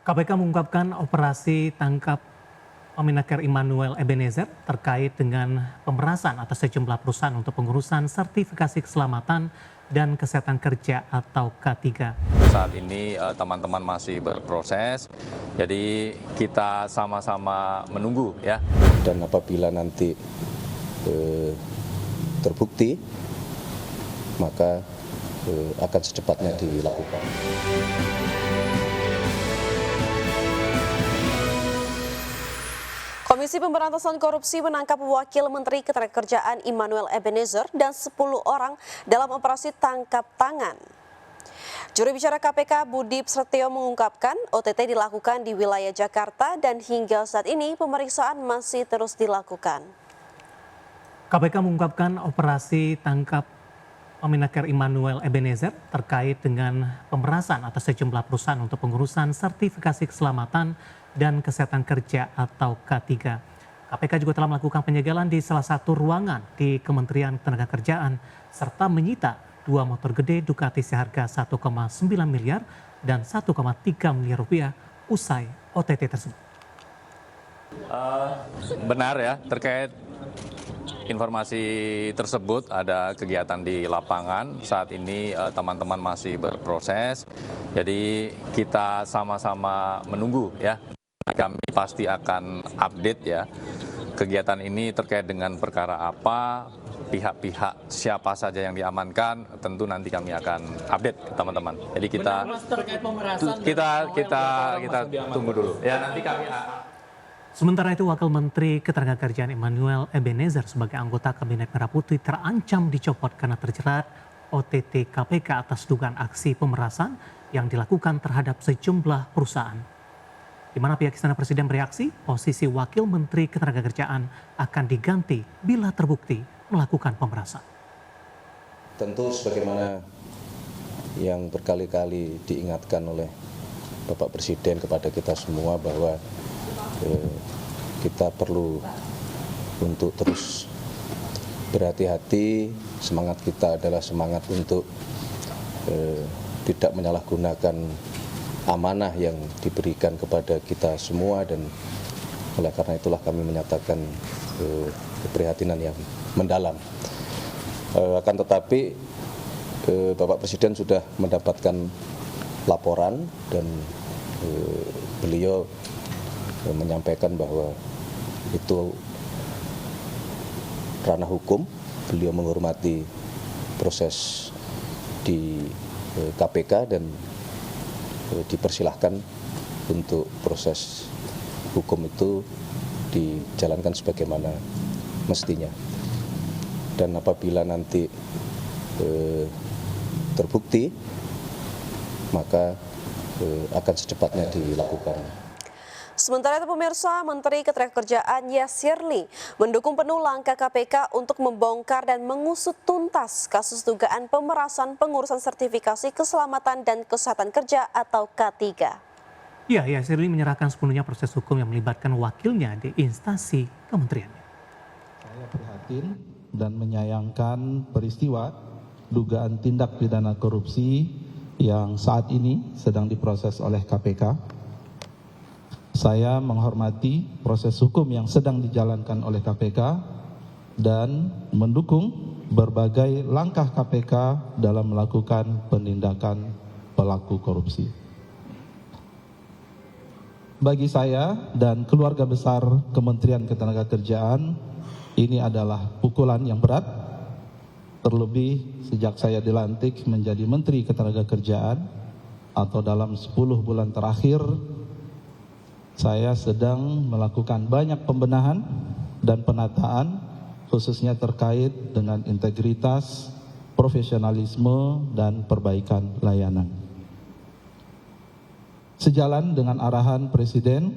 KPK mengungkapkan operasi tangkap Pemenaker Immanuel Ebenezer terkait dengan pemerasan atas sejumlah perusahaan untuk pengurusan sertifikasi keselamatan dan kesehatan kerja atau K3. Saat ini teman-teman masih berproses, jadi kita sama-sama menunggu ya. Dan apabila nanti terbukti, maka akan secepatnya dilakukan. Komisi Pemberantasan Korupsi menangkap Wakil Menteri Ketenagakerjaan Immanuel Ebenezer dan 10 orang dalam operasi tangkap tangan. Juru bicara KPK Budi Setio mengungkapkan OTT dilakukan di wilayah Jakarta dan hingga saat ini pemeriksaan masih terus dilakukan. KPK mengungkapkan operasi tangkap Pemenaker Immanuel Ebenezer terkait dengan pemerasan atas sejumlah perusahaan untuk pengurusan sertifikasi keselamatan dan kesehatan kerja atau K3. KPK juga telah melakukan penyegelan di salah satu ruangan di Kementerian Ketenagakerjaan serta menyita 2 motor gede Ducati seharga 1,9 miliar dan 1,3 miliar rupiah usai OTT tersebut. Benar ya, terkait informasi tersebut ada kegiatan di lapangan. Saat ini teman-teman masih berproses, jadi kita sama-sama menunggu ya. Kami pasti akan update ya, kegiatan ini terkait dengan perkara apa, pihak-pihak siapa saja yang diamankan, tentu nanti kami akan update ke teman-teman. Jadi kita tunggu dulu. Ya nanti kami. Sementara itu, Wakil Menteri Ketenagakerjaan Immanuel Ebenezer sebagai anggota Kabinet Merah Putih terancam dicopot karena terjerat OTT KPK atas dugaan aksi pemerasan yang dilakukan terhadap sejumlah perusahaan. Di mana pihak Istana Presiden bereaksi, posisi Wakil Menteri Ketenagakerjaan akan diganti bila terbukti melakukan pemerasan. Tentu sebagaimana yang berkali-kali diingatkan oleh Bapak Presiden kepada kita semua bahwa kita perlu untuk terus berhati-hati. Semangat kita adalah semangat untuk tidak menyalahgunakan amanah yang diberikan kepada kita semua, dan oleh karena itulah kami menyatakan keprihatinan yang mendalam. Akan tetapi Bapak Presiden sudah mendapatkan laporan dan beliau menyampaikan bahwa itu ranah hukum. Beliau menghormati proses di KPK dan dipersilahkan untuk proses hukum itu dijalankan sebagaimana mestinya. Dan apabila nanti terbukti, maka akan secepatnya dilakukan. Sementara itu pemirsa, Menteri Ketenagakerjaan Yasirli mendukung penuh langkah KPK untuk membongkar dan mengusut tuntas kasus dugaan pemerasan pengurusan sertifikasi keselamatan dan kesehatan kerja atau K3. Ya, Yasirli menyerahkan sepenuhnya proses hukum yang melibatkan wakilnya di instansi kementeriannya. Saya prihatin dan menyayangkan peristiwa dugaan tindak pidana korupsi yang saat ini sedang diproses oleh KPK. Saya menghormati proses hukum yang sedang dijalankan oleh KPK dan mendukung berbagai langkah KPK dalam melakukan penindakan pelaku korupsi. Bagi saya dan keluarga besar Kementerian Ketenagakerjaan, ini adalah pukulan yang berat, terlebih sejak saya dilantik menjadi Menteri Ketenagakerjaan atau dalam 10 bulan terakhir, saya sedang melakukan banyak pembenahan dan penataan, khususnya terkait dengan integritas, profesionalisme, dan perbaikan layanan. Sejalan dengan arahan Presiden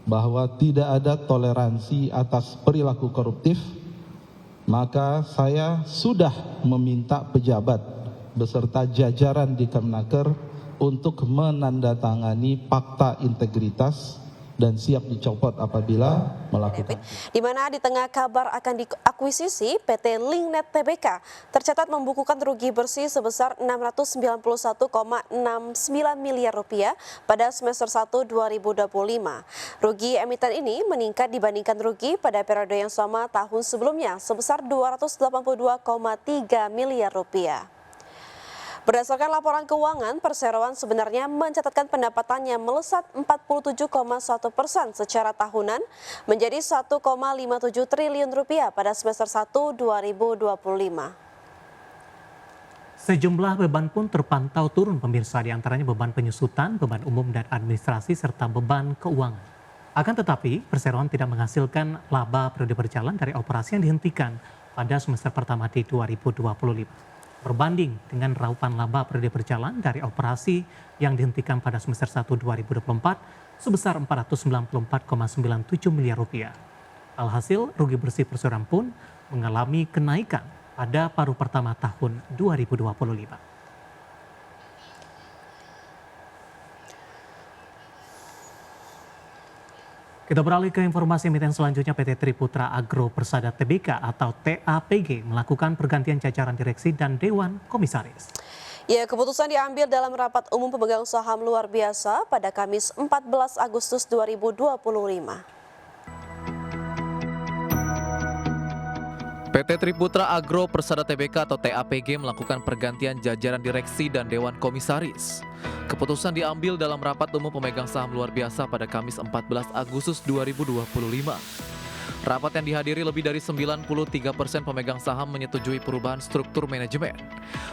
bahwa tidak ada toleransi atas perilaku koruptif, maka saya sudah meminta pejabat beserta jajaran di Kemenaker untuk menandatangani fakta integritas dan siap dicopot apabila melakukan. Di mana di tengah kabar akan diakuisisi, PT Linknet Tbk tercatat membukukan rugi bersih sebesar Rp691,69 miliar pada semester 1 2025. Rugi emiten ini meningkat dibandingkan rugi pada periode yang sama tahun sebelumnya sebesar Rp282,3 miliar. Berdasarkan laporan keuangan, perseroan sebenarnya mencatatkan pendapatannya melesat 47,1% secara tahunan menjadi Rp1,57 triliun pada semester 1 2025. Sejumlah beban pun terpantau turun pemirsa, di antaranya beban penyusutan, beban umum dan administrasi, serta beban keuangan. Akan tetapi, perseroan tidak menghasilkan laba periode berjalan dari operasi yang dihentikan pada semester pertama di 2025. Berbanding dengan raupan laba periode berjalan dari operasi yang dihentikan pada semester 1 2024 sebesar Rp494,97 miliar. Alhasil, rugi bersih perseroan pun mengalami kenaikan pada paruh pertama tahun 2025. Kita beralih ke informasi emiten selanjutnya. PT Triputra Agro Persada Tbk atau TAPG melakukan pergantian jajaran direksi dan Dewan Komisaris. Ya, keputusan diambil dalam rapat umum pemegang saham luar biasa pada Kamis 14 Agustus 2025. PT Triputra Agro Persada Tbk atau TAPG melakukan pergantian jajaran direksi dan Dewan Komisaris. Keputusan diambil dalam rapat umum pemegang saham luar biasa pada Kamis 14 Agustus 2025. Rapat yang dihadiri lebih dari 93% pemegang saham menyetujui perubahan struktur manajemen.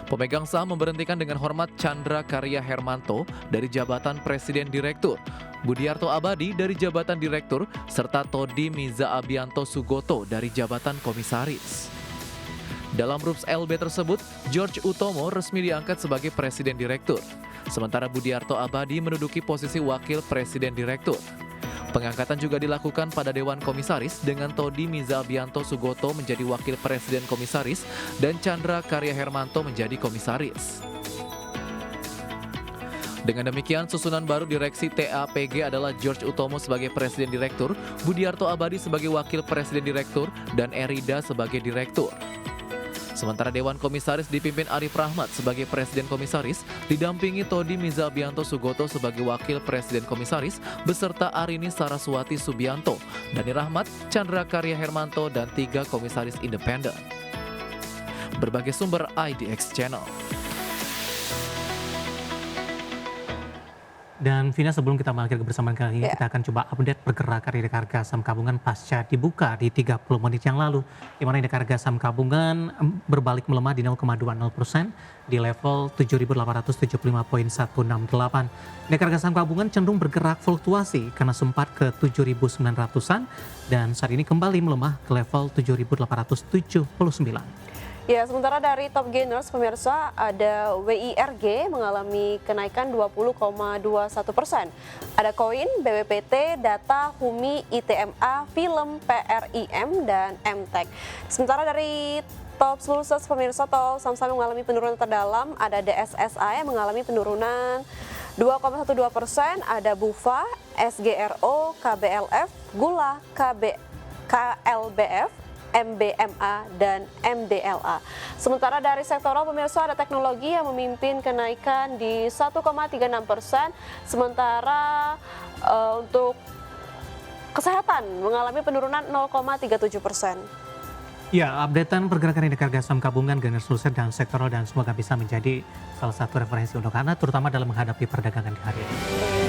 Pemegang saham memberhentikan dengan hormat Chandra Karya Hermanto dari jabatan Presiden Direktur, Budiarto Abadi dari jabatan Direktur, serta Todi Miza Abianto Sugoto dari jabatan Komisaris. Dalam RUPS LB tersebut, George Utomo resmi diangkat sebagai Presiden Direktur, sementara Budiarto Abadi menduduki posisi Wakil Presiden Direktur. Pengangkatan juga dilakukan pada Dewan Komisaris dengan Todi Miza Abianto Sugoto menjadi Wakil Presiden Komisaris dan Chandra Karya Hermanto menjadi Komisaris. Dengan demikian, susunan baru direksi TAPG adalah George Utomo sebagai Presiden Direktur, Budiarto Abadi sebagai Wakil Presiden Direktur, dan Erida sebagai Direktur. Sementara Dewan Komisaris dipimpin Arif Rahmat sebagai Presiden Komisaris, didampingi Todi Miza Abianto Sugoto sebagai Wakil Presiden Komisaris, beserta Arini Saraswati Subianto, Dani Rahmat, Chandra Karya Hermanto, dan 3 komisaris independen. Berbagai sumber IDX Channel. Dan Vina, sebelum kita mengakhiri kebersamaan kali ini, kita akan coba update pergerakan indeks harga saham gabungan pasca dibuka di 30 menit yang lalu, di mana indeks harga saham gabungan berbalik melemah di 0,20% di level 7.875,168. Indeks harga saham gabungan cenderung bergerak fluktuasi karena sempat ke 7.900-an dan saat ini kembali melemah ke level 7.879. Ya, sementara dari top gainers pemirsa ada WIRG mengalami kenaikan 20,21%. Ada koin, BWPT, Data, Humi, ITMA, Film, PRIM, dan MTEK. Sementara dari top losers pemirsa atau saham-saham yang mengalami penurunan terdalam ada DSSA yang mengalami penurunan 2,12%, ada Bufa, SGRO, KBLF, Gula, KLBF, MBMA, dan MDLA. Sementara dari sektoral pemirsa ada teknologi yang memimpin kenaikan di 1,36%, sementara untuk kesehatan mengalami penurunan 0,37%. Ya, updatean pergerakan indeks harga saham gabungan, gainers, loser, dan sektoral dan semoga bisa menjadi salah satu referensi untuk Anda, terutama dalam menghadapi perdagangan di hari ini.